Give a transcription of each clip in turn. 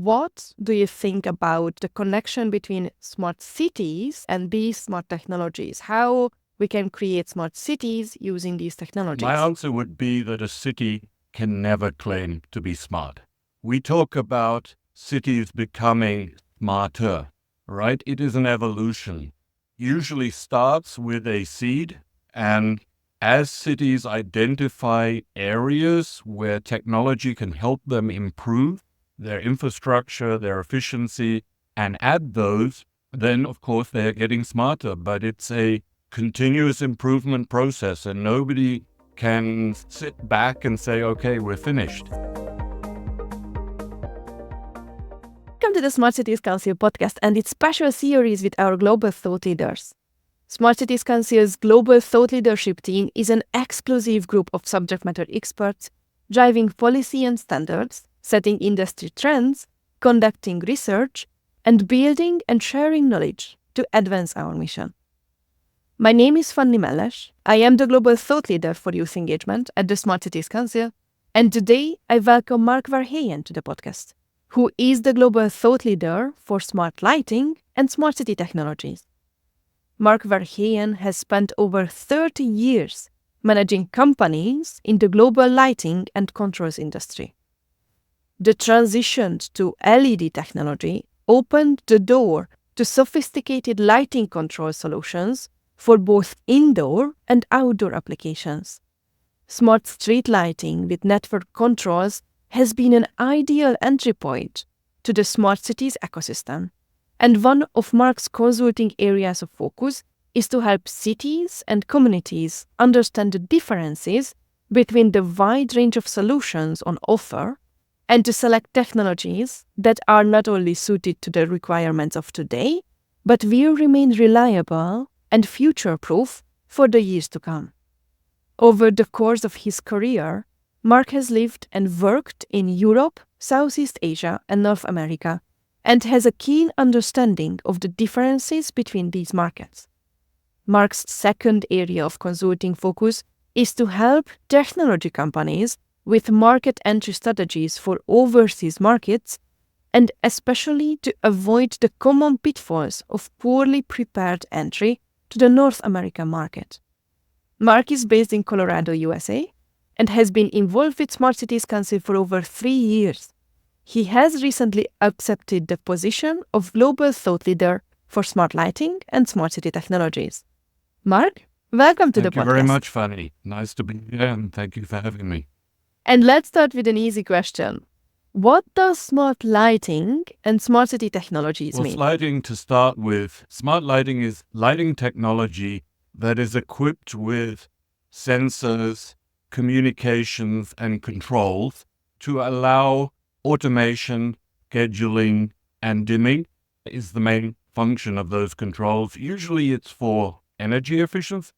what do you think about the connection between smart cities and these smart technologies? How we can create smart cities using these technologies? My answer would be that a city can never claim to be smart. We talk about cities becoming smarter, right? It is an evolution. Usually starts with a seed, and as cities identify areas where technology can help them improve their infrastructure, their efficiency, and add those, then of course they're getting smarter. But it's a continuous improvement process, and nobody can sit back and say, okay, we're finished. Welcome to the Smart Cities Council podcast and its special series with our global thought leaders. Smart Cities Council's global thought leadership team is an exclusive group of subject matter experts driving policy and standards, setting industry trends, conducting research, and building and sharing knowledge to advance our mission. My name is Fanny Melles. I am the global thought leader for youth engagement at the Smart Cities Council, and today I welcome Mark Verheyen to the podcast, who is the global thought leader for smart lighting and smart city technologies. Mark Verheyen has spent over 30 years managing companies in the global lighting and controls industry. The transition to LED technology opened the door to sophisticated lighting control solutions for both indoor and outdoor applications. Smart street lighting with network controls has been an ideal entry point to the smart cities ecosystem. And one of Mark's consulting areas of focus is to help cities and communities understand the differences between the wide range of solutions on offer and to select technologies that are not only suited to the requirements of today, but will remain reliable and future-proof for the years to come. Over the course of his career, Mark has lived and worked in Europe, Southeast Asia, and North America, and has a keen understanding of the differences between these markets. Mark's second area of consulting focus is to help technology companies with market entry strategies for overseas markets, and especially to avoid the common pitfalls of poorly prepared entry to the North American market. Mark is based in Colorado, USA, and has been involved with Smart Cities Council for over 3 years. He has recently accepted the position of Global Thought Leader for Smart Lighting and Smart City Technologies. Mark, welcome to the podcast. Thank you very much, Fanny. Nice to be here, and thank you for having me. And let's start with an easy question. What does smart lighting and smart city technologies mean? Lighting, to start with, smart lighting is lighting technology that is equipped with sensors, communications, and controls to allow automation, scheduling, and dimming is the main function of those controls. Usually it's for energy efficiency,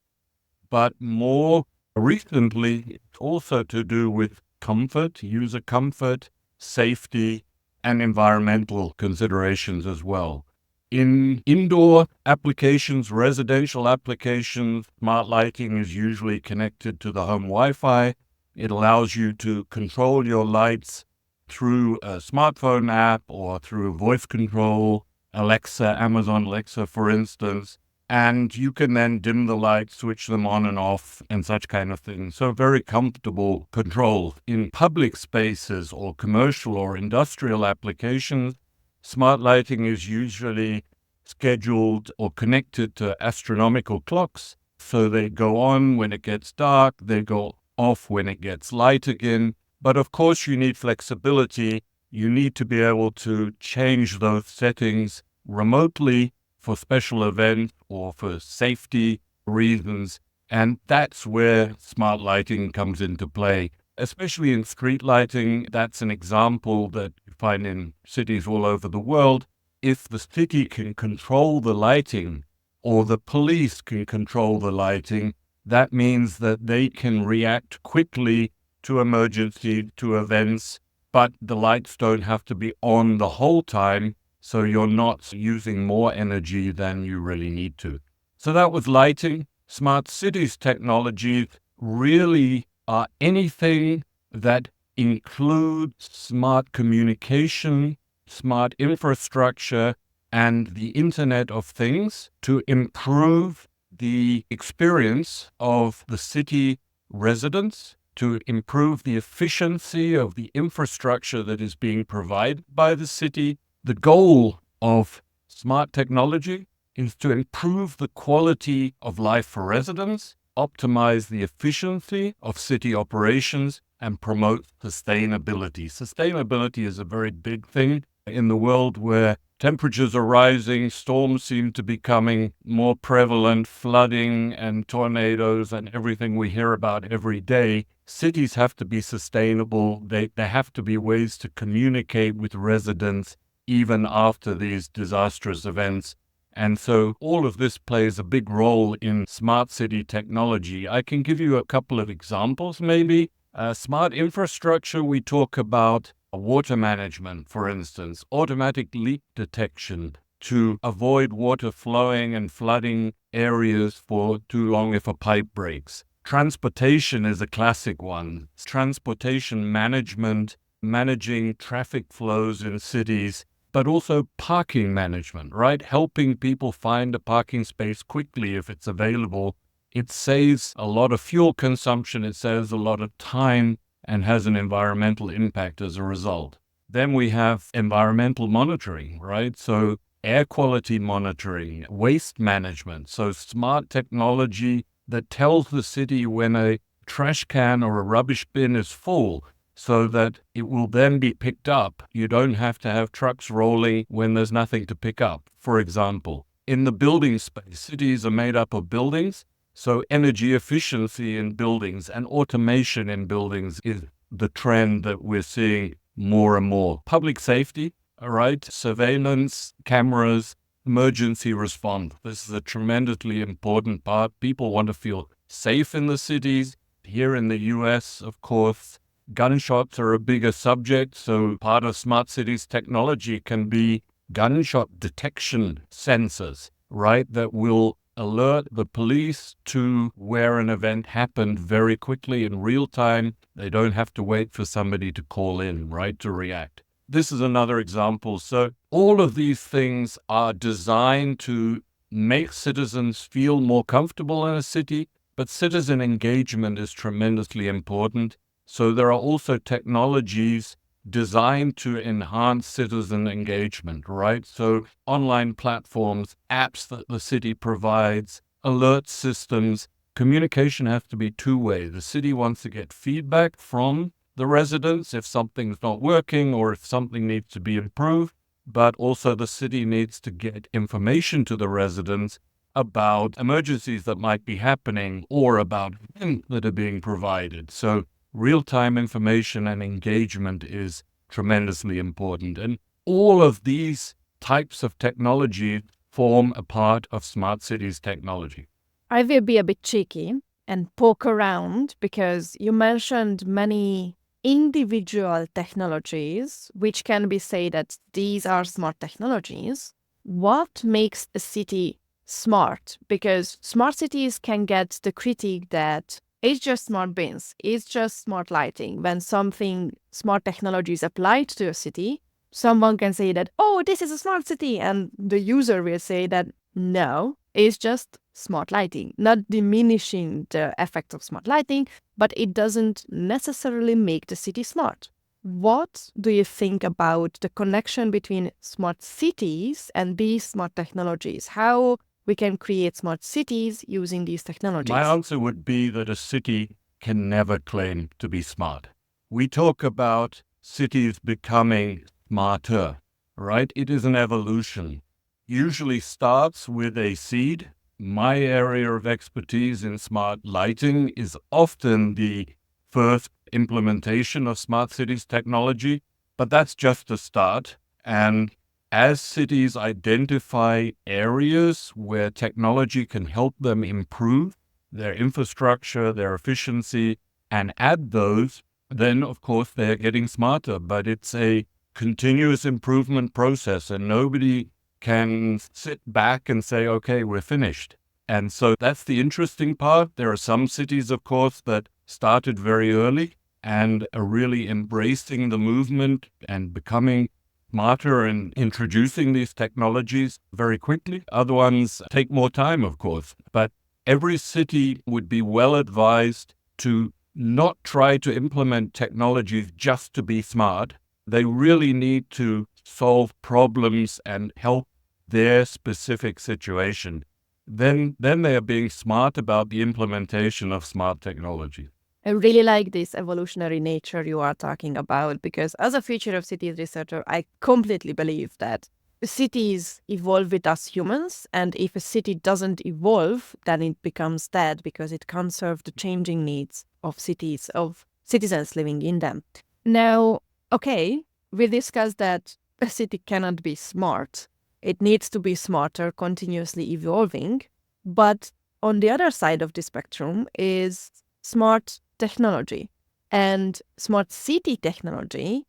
but more recently it's also to do with comfort, user comfort, safety, and environmental considerations as well. In indoor applications, residential applications, smart lighting is usually connected to the home Wi-Fi. It allows you to control your lights through a smartphone app or through voice control, Alexa, Amazon Alexa, for instance, and you can then dim the lights, switch them on and off, and such kind of thing. So very comfortable control. In public spaces or commercial or industrial applications, smart lighting is usually scheduled or connected to astronomical clocks. So they go on when it gets dark, they go off when it gets light again. But of course you need flexibility. You need to be able to change those settings remotely for special events or for safety reasons. And that's where smart lighting comes into play. Especially in street lighting, that's an example that you find in cities all over the world. If the city can control the lighting or the police can control the lighting, that means that they can react quickly to emergency, to events, but the lights don't have to be on the whole time, so you're not using more energy than you really need to. So that was lighting. Smart cities technologies really are anything that includes smart communication, smart infrastructure and the Internet of Things to improve the experience of the city residents, to improve the efficiency of the infrastructure that is being provided by the city. The goal of smart technology is to improve the quality of life for residents, optimize the efficiency of city operations, and promote sustainability. Sustainability is a very big thing in the world where temperatures are rising, storms seem to be becoming more prevalent, flooding and tornadoes and everything we hear about every day. Cities have to be sustainable. There have to be ways to communicate with residents even after these disastrous events. And so all of this plays a big role in smart city technology. I can give you a couple of examples maybe. Smart infrastructure, we talk about water management, for instance, automatic leak detection to avoid water flowing and flooding areas for too long if a pipe breaks. Transportation is a classic one. Transportation management, managing traffic flows in cities, but also parking management, right? Helping people find a parking space quickly if it's available. It saves a lot of fuel consumption, it saves a lot of time, and has an environmental impact as a result. Then we have environmental monitoring, right? So air quality monitoring, waste management. So smart technology that tells the city when a trash can or a rubbish bin is full so that it will then be picked up. You don't have to have trucks rolling when there's nothing to pick up. For example, in the building space, cities are made up of buildings. So energy efficiency in buildings and automation in buildings is the trend that we're seeing more and more. Public safety, all right, surveillance, cameras, emergency response. This is a tremendously important part. People want to feel safe in the cities. Here in the US, of course, gunshots are a bigger subject. So part of smart cities technology can be gunshot detection sensors, right, that will alert the police to where an event happened very quickly in real time. They don't have to wait for somebody to call in, right, to react. This is another example. So all of these things are designed to make citizens feel more comfortable in a city, but citizen engagement is tremendously important. So there are also technologies designed to enhance citizen engagement, right? So online platforms, apps that the city provides, alert systems. Communication has to be two-way. The city wants to get feedback from the residents if something's not working or if something needs to be improved, but also the city needs to get information to the residents about emergencies that might be happening or about events that are being provided. So real-time information and engagement is tremendously important. And all of these types of technology form a part of smart cities technology. I will be a bit cheeky and poke around because you mentioned many individual technologies, which can be said that these are smart technologies. What makes a city smart? Because smart cities can get the critique that it's just smart bins, it's just smart lighting. When something smart technology is applied to a city, someone can say that, oh, this is a smart city. And the user will say that, no, it's just smart lighting, not diminishing the effects of smart lighting, but it doesn't necessarily make the city smart. What do you think about the connection between smart cities and these smart technologies? How we can create smart cities using these technologies? My answer would be that a city can never claim to be smart. We talk about cities becoming smarter, right? It is an evolution. Usually starts with a seed. My area of expertise in smart lighting is often the first implementation of smart cities technology, but that's just a start. And as cities identify areas where technology can help them improve their infrastructure, their efficiency, and add those, then of course they're getting smarter. But it's a continuous improvement process, and nobody can sit back and say, okay, we're finished. And so that's the interesting part. There are some cities, of course, that started very early and are really embracing the movement and becoming smarter in introducing these technologies very quickly. Other ones take more time, of course. But every city would be well advised to not try to implement technologies just to be smart. They really need to solve problems and help their specific situation. Then they are being smart about the implementation of smart technology. I really like this evolutionary nature you are talking about, because as a future of cities researcher, I completely believe that cities evolve with us humans, and if a city doesn't evolve, then it becomes dead because it can't serve the changing needs of cities, of citizens living in them. Now, okay, we discussed that a city cannot be smart. It needs to be smarter, continuously evolving. But on the other side of the spectrum is smart technology. And smart city technology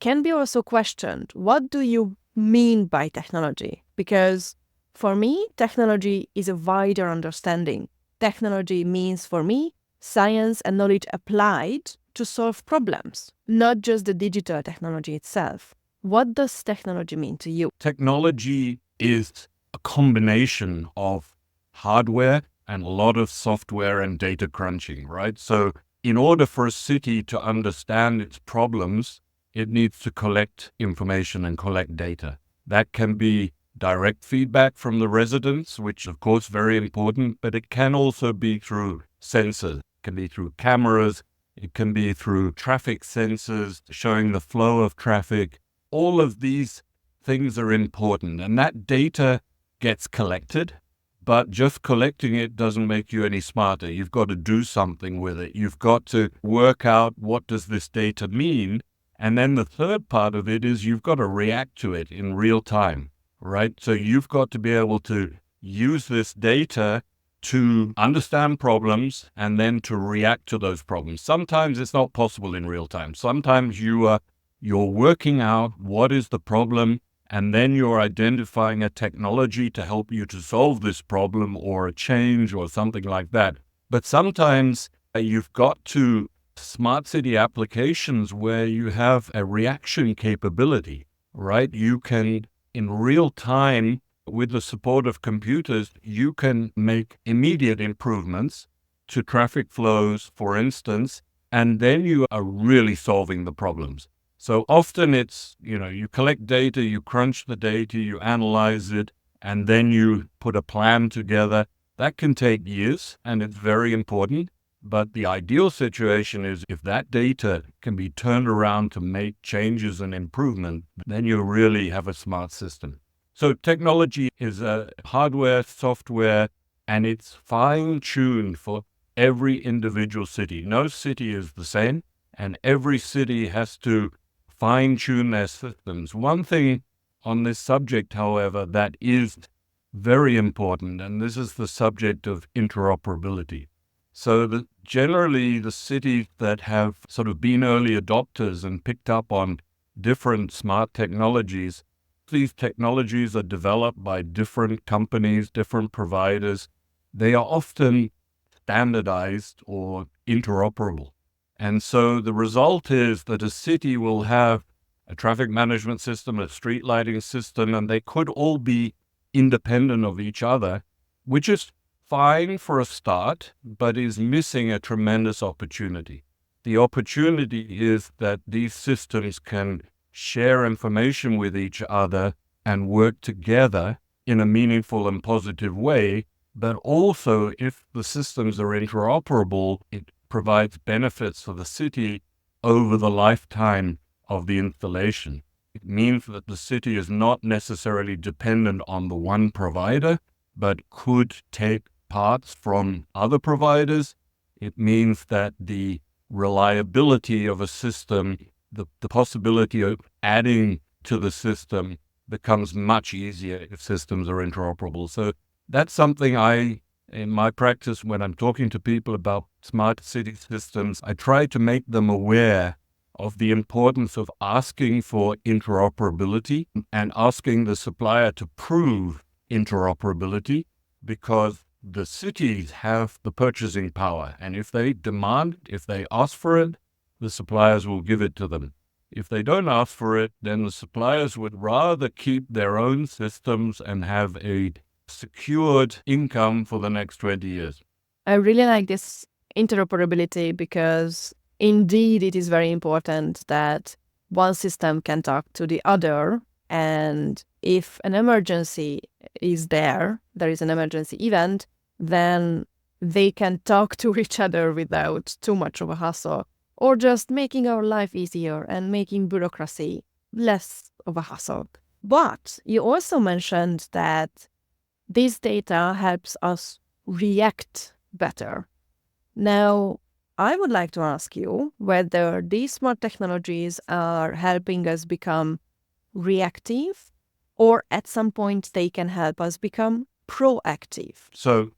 can be also questioned. What do you mean by technology? Because for me, technology is a wider understanding. Technology means for me science and knowledge applied to solve problems, not just the digital technology itself. What does technology mean to you? Technology is a combination of hardware and a lot of software and data crunching, right? So in order for a city to understand its problems, it needs to collect information and collect data. That can be direct feedback from the residents, which of course very important, but it can also be through sensors. It can be through cameras. It can be through traffic sensors showing the flow of traffic. All of these things are important, and that data gets collected, but just collecting it doesn't make you any smarter. You've got to do something with it. You've got to work out, what does this data mean? And then the third part of it is you've got to react to it in real time, right? So you've got to be able to use this data to understand problems and then to react to those problems. Sometimes it's not possible in real time. Sometimes you're working out what is the problem, and then you're identifying a technology to help you to solve this problem, or a change or something like that. But sometimes you've got to smart city applications where you have a reaction capability, right? You can, in real time, with the support of computers, you can make immediate improvements to traffic flows, for instance, and then you are really solving the problems. So often it's, you collect data, you crunch the data, you analyze it, and then you put a plan together. That can take years, and it's very important. But the ideal situation is if that data can be turned around to make changes and improvement, then you really have a smart system. So technology is hardware, software, and it's fine-tuned for every individual city. No city is the same, and every city has to fine-tune their systems. One thing on this subject, however, that is very important, and this is the subject of interoperability. So generally, the cities that have sort of been early adopters and picked up on different smart technologies, these technologies are developed by different companies, different providers. They are often standardized or interoperable. And so the result is that a city will have a traffic management system, a street lighting system, and they could all be independent of each other, which is fine for a start, but is missing a tremendous opportunity. The opportunity is that these systems can share information with each other and work together in a meaningful and positive way. But also, if the systems are interoperable, it provides benefits for the city over the lifetime of the installation. It means that the city is not necessarily dependent on the one provider, but could take parts from other providers. It means that the reliability of a system, the possibility of adding to the system, becomes much easier if systems are interoperable. So that's something in my practice, when I'm talking to people about smart city systems, I try to make them aware of the importance of asking for interoperability and asking the supplier to prove interoperability, because the cities have the purchasing power. And if they demand, if they ask for it, the suppliers will give it to them. If they don't ask for it, then the suppliers would rather keep their own systems and have a secured income for the next 20 years. I really like this interoperability because indeed it is very important that one system can talk to the other. And if an emergency is there is an emergency event, then they can talk to each other without too much of a hassle, or just making our life easier and making bureaucracy less of a hassle. But you also mentioned that this data helps us react better. Now, I would like to ask you whether these smart technologies are helping us become reactive, or at some point they can help us become proactive. So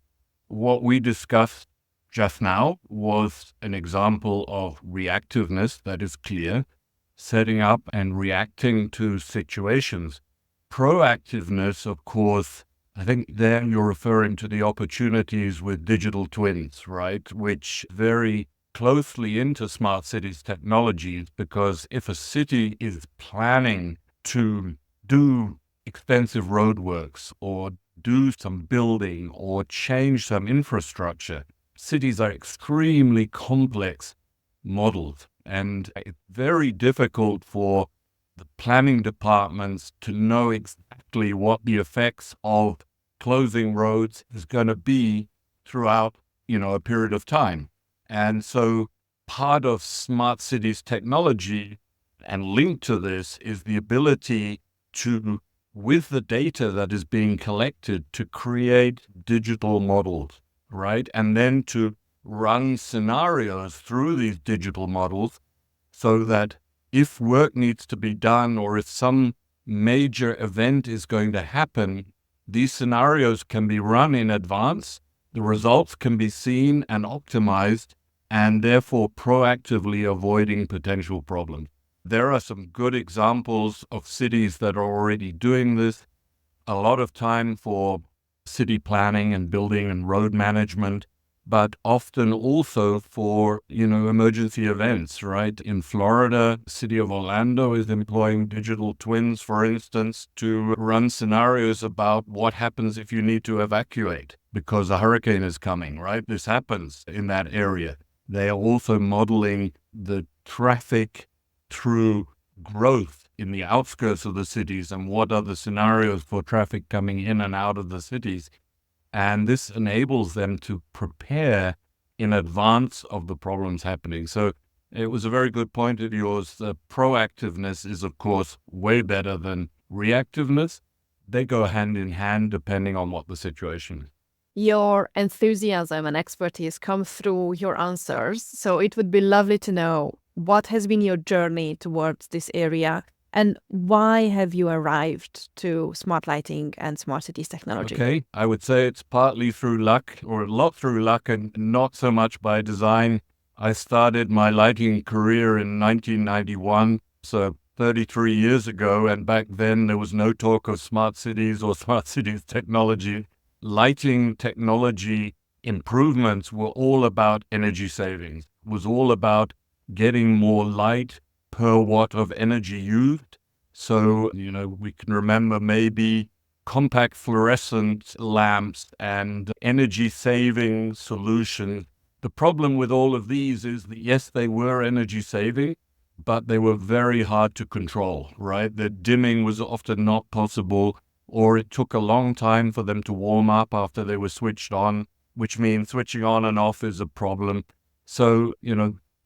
what we discussed just now was an example of reactiveness that is clear, setting up and reacting to situations. Proactiveness, of course, I think there you're referring to the opportunities with digital twins, right? Which very closely into smart cities technologies, because if a city is planning to do expensive roadworks or do some building or change some infrastructure, cities are extremely complex models, and it's very difficult for the planning departments to know exactly what the effects of closing roads is going to be throughout, a period of time. And so part of smart cities technology and linked to this is the ability to, with the data that is being collected, to create digital models, right? And then to run scenarios through these digital models so that if work needs to be done or if some major event is going to happen, these scenarios can be run in advance, the results can be seen and optimized, and therefore proactively avoiding potential problems. There are some good examples of cities that are already doing this. A lot of time for city planning and building and road management, but often also for, emergency events, right? In Florida, the city of Orlando is employing digital twins, for instance, to run scenarios about what happens if you need to evacuate because a hurricane is coming, right? This happens in that area. They are also modeling the traffic through growth in the outskirts of the cities and what are the scenarios for traffic coming in and out of the cities. And this enables them to prepare in advance of the problems happening. So it was a very good point of yours. The proactiveness is, of course, way better than reactiveness. They go hand in hand depending on what the situation is. Your enthusiasm and expertise come through your answers. So it would be lovely to know what has been your journey towards this area and why have you arrived to smart lighting and smart cities technology? Okay, I would say it's partly through luck, or a lot through luck, and not so much by design. I started my lighting career in 1991, so 33 years ago, and back then there was no talk of smart cities or smart cities technology. Lighting technology improvements were all about energy savings, was all about getting more light per watt of energy used. So, we can remember maybe compact fluorescent lamps and energy saving solutions. The problem with all of these is that, yes, they were energy saving, but they were very hard to control, right? The dimming was often not possible, or it took a long time for them to warm up after they were switched on, which means switching on and off is a problem. So,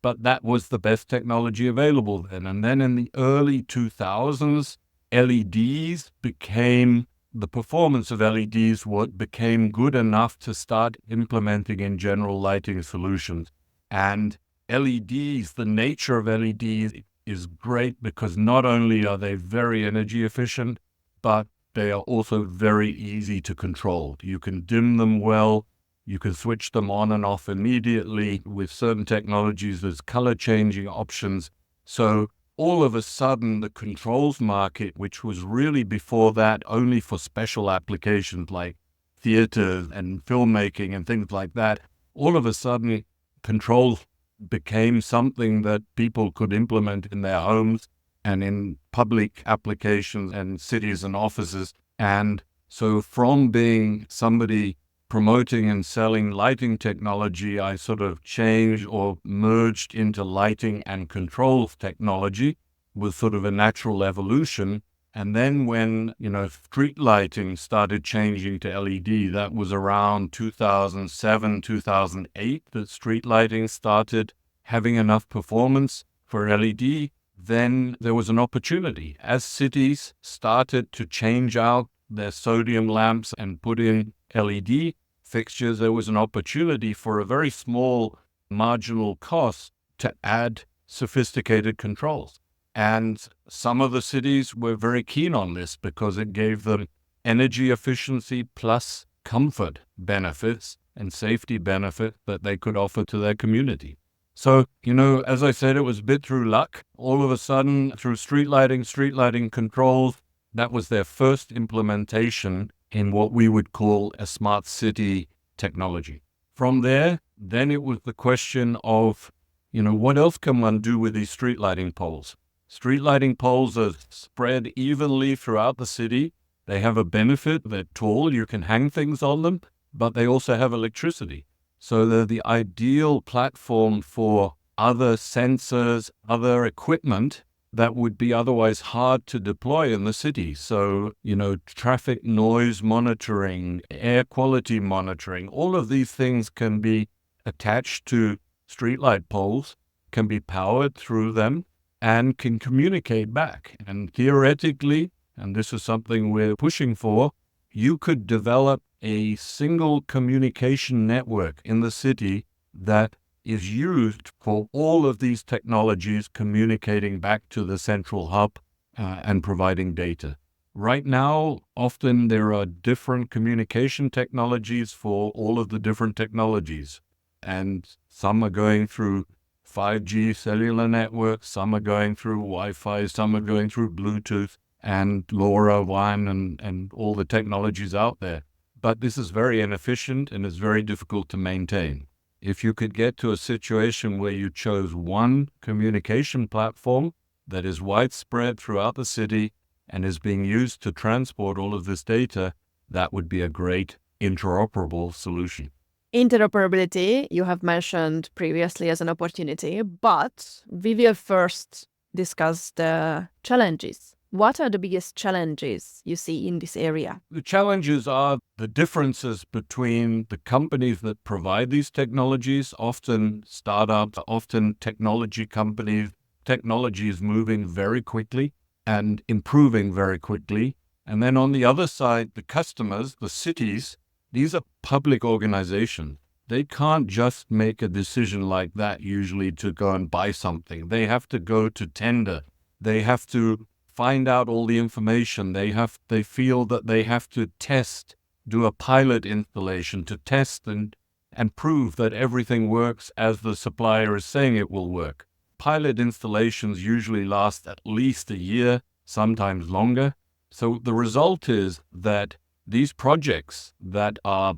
but that was the best technology available then. And then in the early 2000s, LEDs became, the performance of LEDs became good enough to start implementing in general lighting solutions. And LEDs, the nature of LEDs is great because not only are they very energy efficient, but they are also very easy to control. You can dim them well. You can switch them on and off immediately. With certain technologies, there's color changing options. So all of a sudden, the controls market, which was really before that only for special applications like theaters and filmmaking and things like that, all of a sudden, controls became something that people could implement in their homes and in public applications and cities and offices. And so from being somebody promoting and selling lighting technology, I sort of changed or merged into lighting and controls technology with sort of a natural evolution. And then when, street lighting started changing to LED, that was around 2007, 2008, that street lighting started having enough performance for LED. Then there was an opportunity. As cities started to change out their sodium lamps and put in LED fixtures, there was an opportunity for a very small marginal cost to add sophisticated controls. And some of the cities were very keen on this because it gave them energy efficiency plus comfort benefits and safety benefit that they could offer to their community. So, as I said, it was a bit through luck. All of a sudden, through street lighting controls, that was their first implementation in what we would call a smart city technology. From there, then it was the question of, what else can one do with these street lighting poles? Street lighting poles are spread evenly throughout the city. They have a benefit. They're tall. You can hang things on them, but they also have electricity. So they're the ideal platform for other sensors, other equipment that would be otherwise hard to deploy in the city. So, traffic noise monitoring, air quality monitoring, all of these things can be attached to streetlight poles, can be powered through them, and can communicate back. And theoretically, and this is something we're pushing for, you could develop a single communication network in the city that is used for all of these technologies communicating back to the central hub and providing data. Right now, often there are different communication technologies for all of the different technologies. And some are going through 5G cellular networks, some are going through Wi-Fi, some are going through Bluetooth and LoRaWAN and all the technologies out there. But this is very inefficient and it's very difficult to maintain. If you could get to a situation where you chose one communication platform that is widespread throughout the city and is being used to transport all of this data, that would be a great interoperable solution. Interoperability, you have mentioned previously as an opportunity, but we will first discuss the challenges. What are the biggest challenges you see in this area? The challenges are the differences between the companies that provide these technologies, often startups, often technology companies. Technology is moving very quickly and improving very quickly. And then on the other side, the customers, the cities, these are public organizations. They can't just make a decision like that usually to go and buy something. They have to go to tender. They have to find out all the information. They feel that they have to test, do a pilot installation to test and prove that everything works as the supplier is saying it will work. Pilot installations usually last at least a year, sometimes longer. So the result is that these projects that are,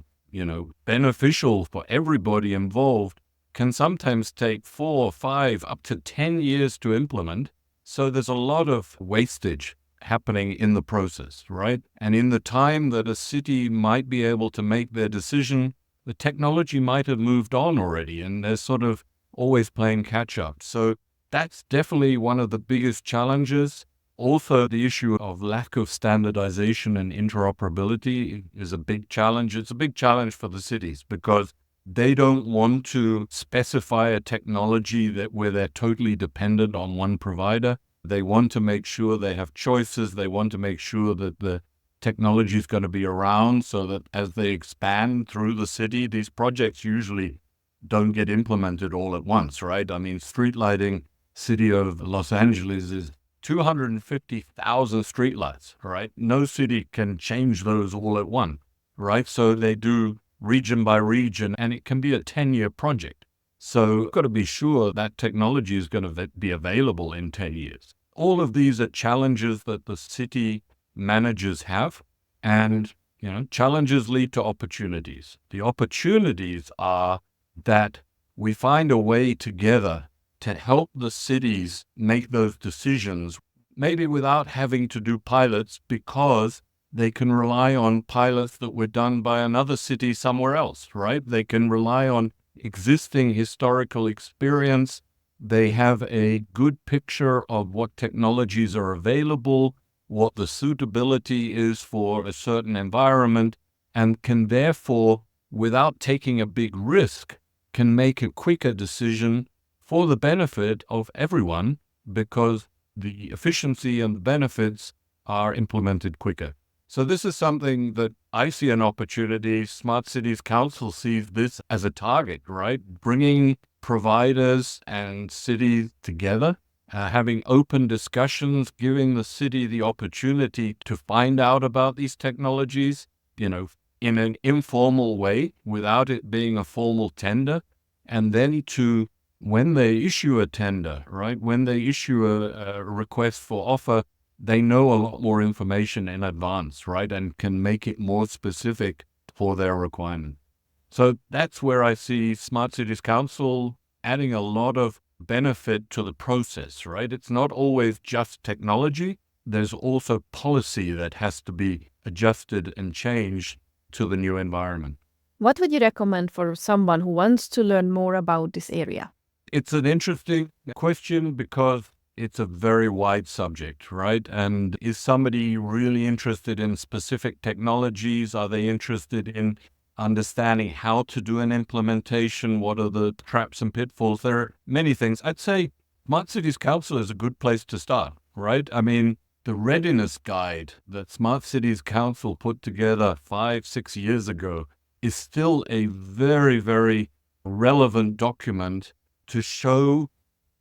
beneficial for everybody involved can sometimes take 4, 5, up to 10 years to implement. So there's a lot of wastage happening in the process, right? And in the time that a city might be able to make their decision, the technology might have moved on already, and they're sort of always playing catch up. So that's definitely one of the biggest challenges. Also, the issue of lack of standardization and interoperability is a big challenge. It's a big challenge for the cities because they don't want to specify a technology where they're totally dependent on one provider. They want to make sure they have choices. They want to make sure that the technology is going to be around so that as they expand through the city, these projects usually don't get implemented all at once, right? I mean, street lighting, city of Los Angeles is 250,000 streetlights, right? No city can change those all at once, right? So they do region by region, and it can be a 10-year project. So you've got to be sure that technology is going to be available in 10 years. All of these are challenges that the city managers have, and challenges lead to opportunities. The opportunities are that we find a way together to help the cities make those decisions maybe without having to do pilots, because they can rely on pilots that were done by another city somewhere else, right? They can rely on existing historical experience. They have a good picture of what technologies are available, what the suitability is for a certain environment, and can therefore, without taking a big risk, can make a quicker decision for the benefit of everyone, because the efficiency and the benefits are implemented quicker. So this is something that I see an opportunity. Smart Cities Council sees this as a target, right? Bringing providers and cities together, having open discussions, giving the city the opportunity to find out about these technologies, in an informal way, without it being a formal tender, and then to, when they issue a tender, right, when they issue a request for offer, they know a lot more information in advance, right, and can make it more specific for their requirement. So that's where I see Smart Cities Council adding a lot of benefit to the process, right? It's not always just technology. There's also policy that has to be adjusted and changed to the new environment. What would you recommend for someone who wants to learn more about this area? It's an interesting question because it's a very wide subject, right? And is somebody really interested in specific technologies? Are they interested in understanding how to do an implementation? What are the traps and pitfalls? There are many things. I'd say Smart Cities Council is a good place to start, right? I mean, the readiness guide that Smart Cities Council put together 5-6 years ago is still a very, very relevant document to show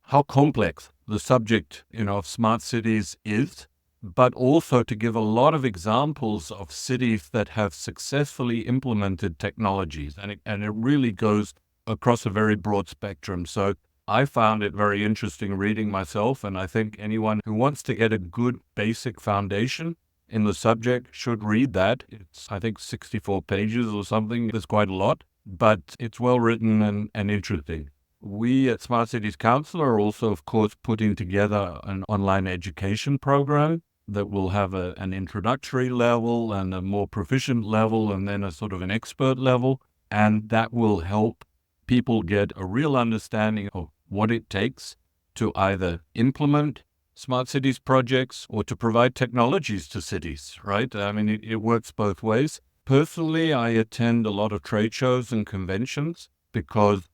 how complex the subject, of smart cities is, but also to give a lot of examples of cities that have successfully implemented technologies. And it really goes across a very broad spectrum. So I found it very interesting reading myself, and I think anyone who wants to get a good basic foundation in the subject should read that. It's, I think, 64 pages or something. There's quite a lot, but it's well written and interesting. We at Smart Cities Council are also, of course, putting together an online education program that will have an introductory level and a more proficient level, and then a sort of an expert level. And that will help people get a real understanding of what it takes to either implement smart cities projects or to provide technologies to cities, right? I mean, it works both ways. Personally, I attend a lot of trade shows and conventions because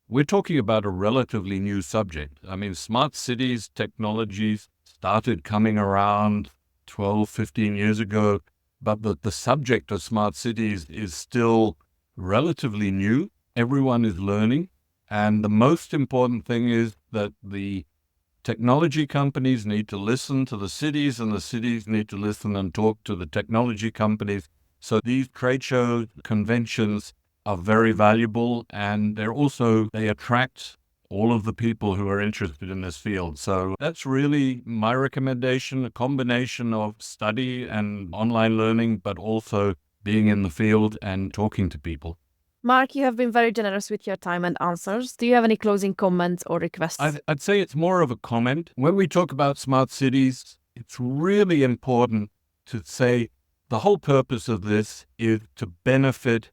we're talking about a relatively new subject. I mean, smart cities technologies started coming around 12, 15 years ago, but the subject of smart cities is still relatively new. Everyone is learning. And the most important thing is that the technology companies need to listen to the cities, and the cities need to listen and talk to the technology companies. So these trade shows, conventions are very valuable, and they attract all of the people who are interested in this field. So that's really my recommendation, a combination of study and online learning, but also being in the field and talking to people. Mark, you have been very generous with your time and answers. Do you have any closing comments or requests? I'd say it's more of a comment. When we talk about smart cities, it's really important to say the whole purpose of this is to benefit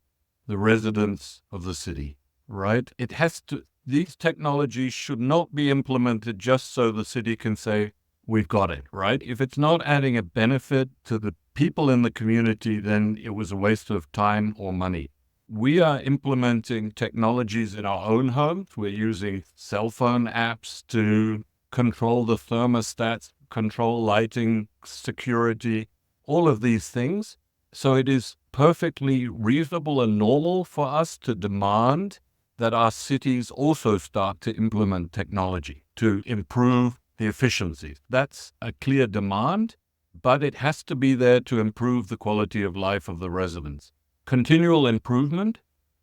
the residents of the city, right? These technologies should not be implemented just so the city can say, we've got it, right? If it's not adding a benefit to the people in the community, then it was a waste of time or money. We are implementing technologies in our own homes. We're using cell phone apps to control the thermostats, control lighting, security, all of these things. So it is perfectly reasonable and normal for us to demand that our cities also start to implement technology to improve the efficiencies. That's a clear demand, but it has to be there to improve the quality of life of the residents. Continual improvement,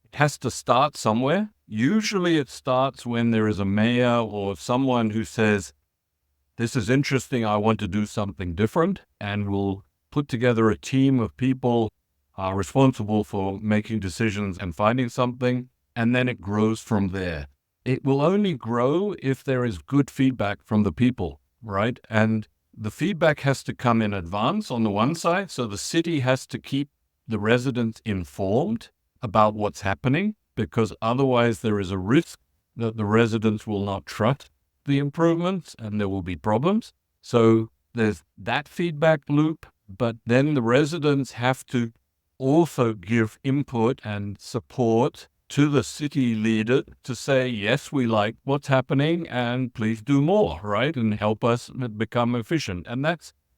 it has to start somewhere. Usually it starts when there is a mayor or someone who says, this is interesting, I want to do something different, and will put together a team of people responsible for making decisions and finding something, and then it grows from there. It will only grow if there is good feedback from the people, right? And the feedback has to come in advance on the one side. So the city has to keep the residents informed about what's happening, because otherwise there is a risk that the residents will not trust the improvements and there will be problems. So there's that feedback loop, but then the residents have to also give input and support to the city leader to say, yes, we like what's happening and please do more, right? And help us become efficient. And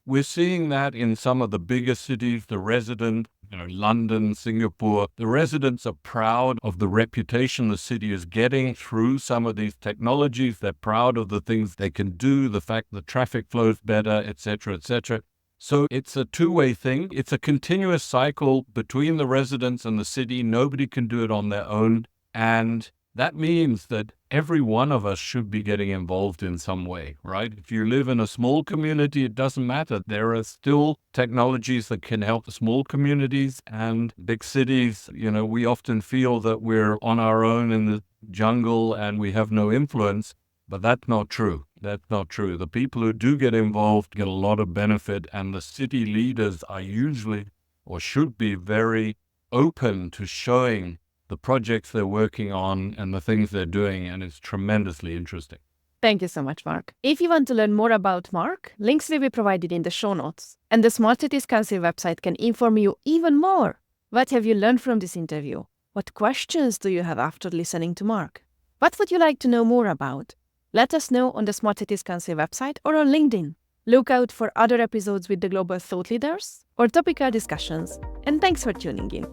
we're seeing that in some of the bigger cities, the resident, London, Singapore, the residents are proud of the reputation the city is getting through some of these technologies. They're proud of the things they can do, the fact the traffic flows better, et cetera, et cetera. So it's a two-way thing. It's a continuous cycle between the residents and the city. Nobody can do it on their own. And that means that every one of us should be getting involved in some way, right? If you live in a small community, it doesn't matter. There are still technologies that can help the small communities and big cities. We often feel that we're on our own in the jungle and we have no influence, but that's not true. That's not true. The people who do get involved get a lot of benefit, and the city leaders are usually, or should be, very open to showing the projects they're working on and the things they're doing, and it's tremendously interesting. Thank you so much, Mark. If you want to learn more about Mark, links will be provided in the show notes, and the Smart Cities Council website can inform you even more. What have you learned from this interview? What questions do you have after listening to Mark? What would you like to know more about? Let us know on the Smart Cities Council website or on LinkedIn. Look out for other episodes with the global thought leaders or topical discussions, and thanks for tuning in.